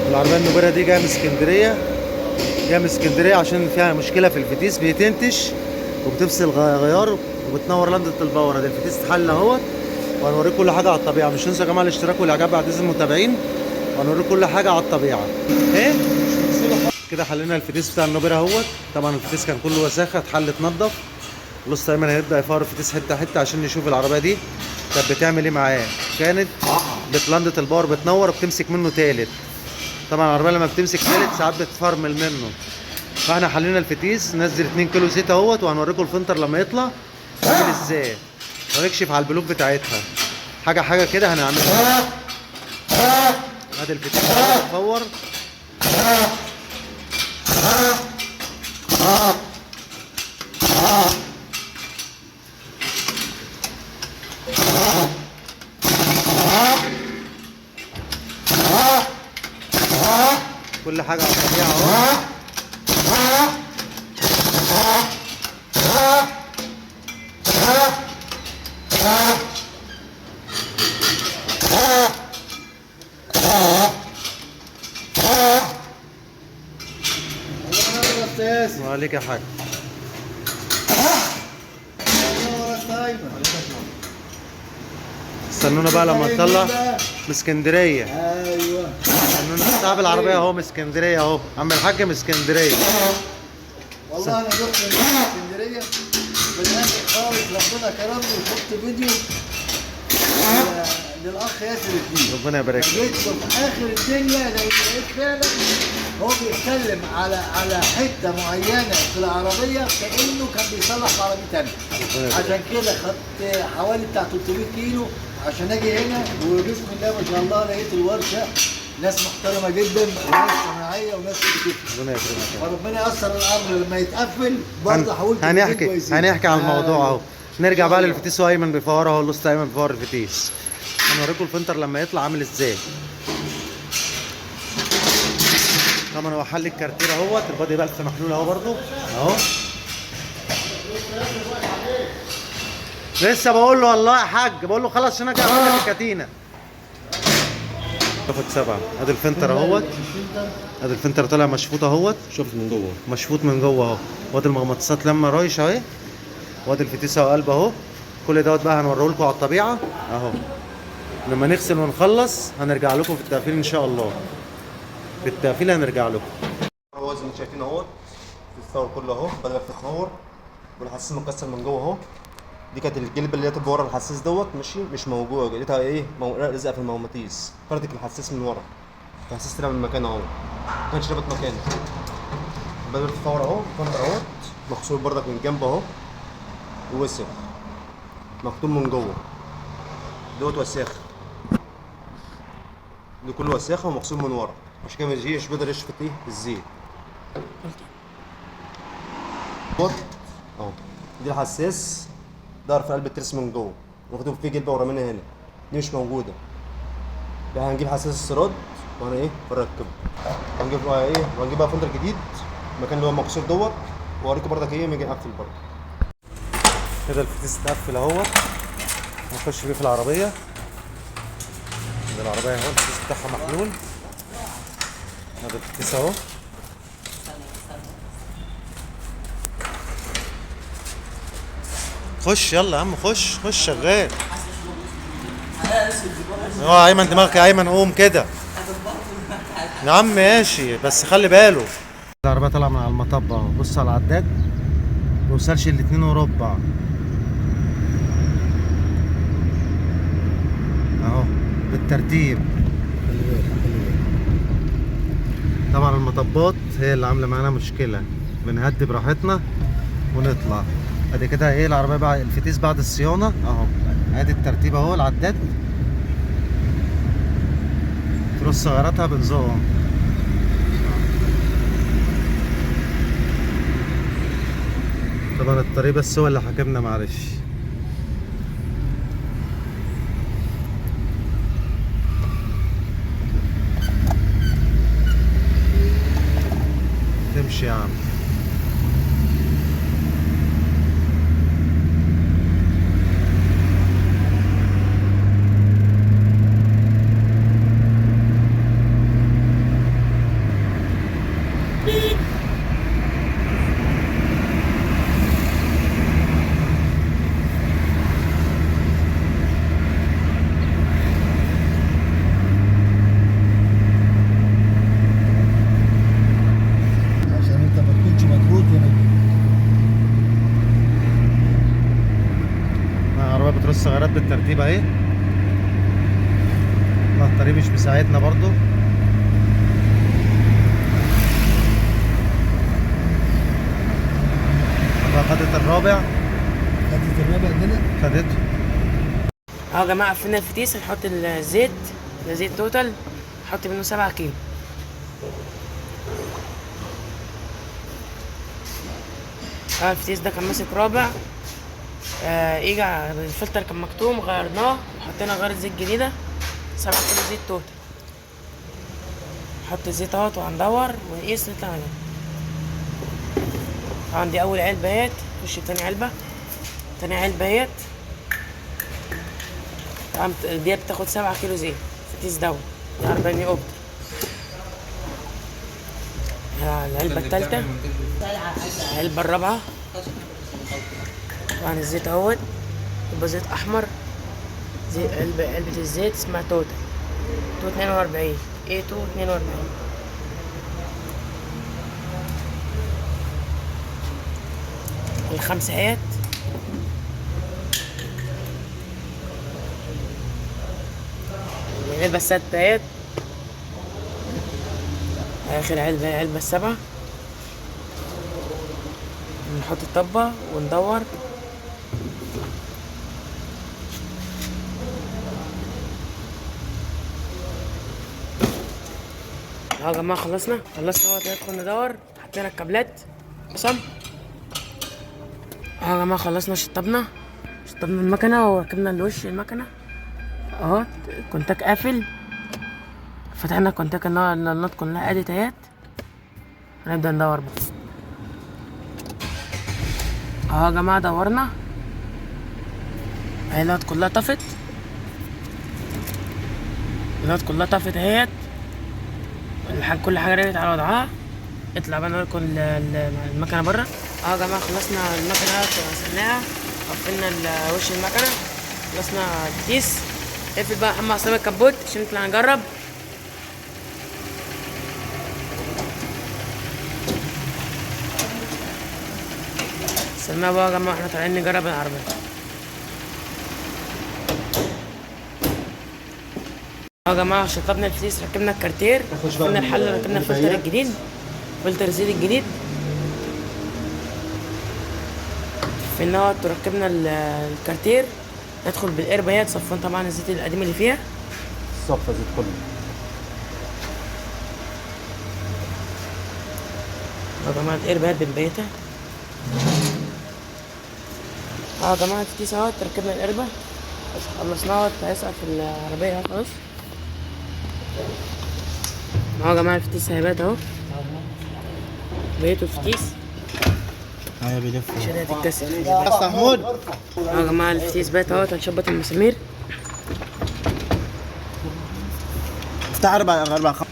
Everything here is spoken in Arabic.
العربية النوبرة دي جاية من اسكندرية، جاية من اسكندرية عشان فيها مشكلة في الفتيس، بيتنتش وبتفصل غيار وبتنور لندة الباور. ادي الفتيس اتحل اهوت، وهنوريكم كل حاجة على الطبيعة. مش تنسوا يا جماعة الاشتراك والاعجاب بعد اذن المتابعين، وهنوريكم كل حاجة على الطبيعة. ايه كده حلينا الفتيس بتاع النوبرة اهوت. طبعا الفتيس كان كله وساخة، اتحل اتنضف. بص ايمن هيبدأ يفور الفتيس حتة حتة عشان نشوف العربية دي كانت بتعمل ايه معاه. كانت بتلندة الباور بتنور وبتمسك منه تالت. طبعا العربيه لما بتمسك تالت ساعات بتفرمل منه. فاحنا حلينا الفتيس، ننزل 2 كيلو زيت اهوت، وهنوريكم الفلتر لما يطلع عامل ازاي، ونكشف على البلوك بتاعتها حاجه حاجه كده هنعملها. ادي الفتيس بتفور. كل حاجه على الطبيعه اهو. وعليك يا حاج. استنونا بقى لما نطلع من اسكندريه. ايوه استنونا صاحب العربيه اهو من اسكندريه اهو، عم الحاج من اسكندريه. والله انا رحت من اسكندريه في الاخر خالص، ربنا كرمني وشفت فيديو للاخ ياسر الدين. ربنا يبارك لك. جيت في اخر الدنيا لقيت فعلا هو بيتكلم على حته معينه في العربيه كانه كان بيصلح في عربيه ثانيه. عشان كده خدت حوالي بتاع 300 كيلو عشان اجي هنا، وبسم الله ما شاء الله لقيت الورشه ناس محترمه جدا وناس صناعيه وناس بتفهم. ربنا يكرمك. فربنا ييسر الامر لما يتقفل برضه حاولت هنحكي على الموضوع اهو. نرجع بقى للفتيس وايمن بيفور اهو، الاستاذ ايمن بيفور الفتيس. هنوريكم الفلتر لما يطلع عامل ازاي. طبعا هو حل الكارتير اهوت، البادي بلف محلول اهو برضو اهو. لسه بقول له والله يا حاج، بقول له خلاص عشان اجي اعمل لك الكاتينه. تاخد 7. ادي الفلتر اهوت، ادي الفلتر طالع مشفوط اهوت. شفت من جوه مشفوط من جوه اهو، وادي المغناطيسات لما رايشه اهي، وادي الفتيس اهو قلب اهو. كل دوت بقى هنوريه لكم على الطبيعه اهو. لما نغسل ونخلص هنرجع لكم في التقفيل ان شاء الله. في التقفيل هنرجع لكم. هو زي ما انتم شايفين اهو الثور كله اهو بدأت تتنور، والحساس مكسر من جوه اهو. دي كانت الجلبه اللي هي تبقى ورا الحساس دوت مش موجوده، لقيتها ايه لازقه في المغناطيس، فردت الحساس من ورا. الحساس طلع من مكانه اهو، ما كانش رابط مكانه. بدأت تتطور اهو، الفندق اهو مغسول بردك من جنب اهو، ووسخ مكتوم من جوه دوت وساخ. دي كله وساخه ومغسول من ورا، عشان كده مش بيقدر يشفط ايه الزيت اهو. دي الحساس ظهر في قلب الترس من جوه، واخدين فيه جلبه ورا منها هنا، دي مش موجوده. بقى هنجيب حساس السراد وانا ايه بركبه، وهنجيب بقى فلتر جديد المكان اللي هو مكسور دوت، واوريكم بردك ايه لما نيجي نقفل برضه. كده الفتيس اتقفل اهوت، هنخش بيه في العربيه. ده العربيه اهو، الفتيس بتاعها محلول. هذا الفتيس اهو. خش يلا يا عم، خش شغال. اه ايمن دماغك يا ايمن، قوم كده يا عم. ماشي بس خلي باله. العربيه طالعه من على المطب اهو. بص على العداد، ما يوصلش ل 2 وربع اهو بالترتيب. طبعا المطبات هي اللي عامله معانا مشكله، بنهدي براحتنا ونطلع. ادي كده ايه العربيه بقى الفتيس بعد الصيانه اهو. ادي الترتيب اهو العداد، تروس صغيراتها بنزقهم. طبعا الطريق بس هو اللي حاكمنا، معلش. تمشي يا عم. الغيارات بالترتيب اهي. والله الطريق مش مساعدنا برضو. خدت الرابع. خدت الرابع هنا. خدته. اهو يا جماعه قفلنا الفتيس. هنحط الزيت، ده زيت توتال، نحط منه 7 كيلو. الفتيس ده كان ماسك رابع، يجي الفلتر كان مكتوم، غيرناه وحطينا غير زيت جديده 7 كيلو زيت توتال. نحط الزيت اهوت وهندور ونقيس نطلع منه. طبعا دي اول علبه اهيت، نخش تاني علبه. تاني علبه اهيت، طبعا دي بتاخد 7 كيلو زيت. فتيس دوت دي 40 اوبتر. العلبه التالتة، العلبه الرابعه. طبعا الزيت اهوت، يبقى زيت احمر. زيت علبه الزيت اسمها توتال 42 A2 42. الخمسة اهيت. العلبة الستة اهيت. آخر علبة العلبة السبعة. نحط الطبة وندور. اهو يا جماعة خلصنا اهو. ندخل ندور. حطينا الكابلات قسم. اهو يا جماعة خلصنا. شطبنا المكنة وركبنا الوش المكنة اهو. كونتاك قافل. فتحنا الكونتاك، النط كلها ادت اهيت. هنبدأ ندور بقى. اهو يا جماعة دورنا، النط كلها طفت. اهيت. كل حاجة رجعت على وضعها. اطلع بقى نركن المكنة برا. اهو يا جماعة خلصنا المكنة وغسلناها، قفلنا وش المكنة، خلصنا الفتيس. اقفل بقى اما عصام الكبوت عشان نطلع نجرب. استنى بقى يا جماعة، احنا طالعين نجرب العربية. يا جماعة شطبنا الفتيس، ركبنا الكارتير، ركبنا الحل، ركبنا الفلتر الجديد، فلتر زيت الجديد. في النهار ركبنا الكارتير. ندخل بالقربة صفون طبعا الزيت القديم اللي فيها. صفى زيت كله. يا جماعة القربة بنبيتها. يا جماعة الفتيس اهوت، ركبنا القربة خلصناها. هيسقط في العربية خلاص. اهو يا جماعة الفتيس هيبات اهو. بيته الفتيس. ايوه بيلف. مش هتتكسر. محمود. اهو يا جماعة الفتيس بات اهوت. هنشبط المسامير. افتح 4 5